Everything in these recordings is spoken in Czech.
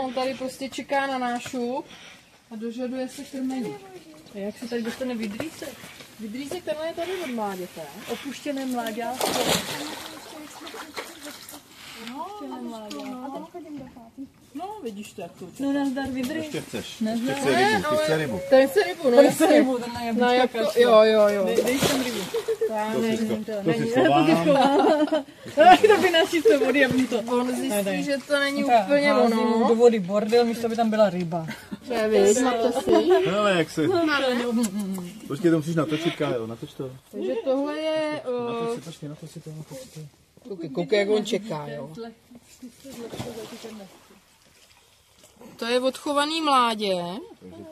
on tady prostě čeká na nášup a dožaduje se krmení. A jak se tady dostane vidrýsek? Vidrýsek tenhle je tady od mláděte. Opuštěné mláďátko. No, vidíš to, jak to učí. No, nazdar vidry. Ještě chceš. Ještě chce rybu. Ten chce rybu, no. Ten chce rybu, ten na jablíčka kašle. Jo. Dej sem rybu. To si schovám. To by naši se vody, aby to... On zjistí, že to není úplně ono. Do vody bordel, místo aby tam byla ryba. Máte si. Ale jak se... Počkej, to musíš natočit, Kájo, natoč to. Takže tohle je... Natoč si to. Koukej, jak on čeká, jo. To je odchovaný mládě. Takže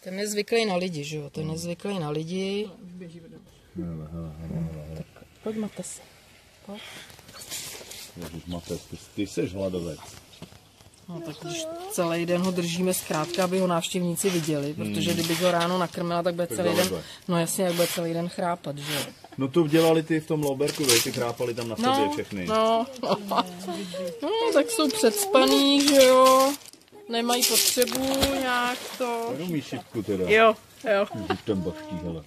Ten je zvyklý na lidi, že jo? Ten je zvyklý na lidi. Tak pojď, Matesi. Pojď. Ty jsi hladovec. No tak když celý den ho držíme zkrátka, aby ho návštěvníci viděli, protože kdybych ho ráno nakrmila, tak bude celý den, no jasně, jak bude celý den chrápat, že jo. No to dělali ty v tom Lauberku, ty chrápali tam na sobě všechny. No, tak jsou předspaný, že jo, nemají potřebu nějak to. Jenom šipku teda. Jo. Když tam baští, hele.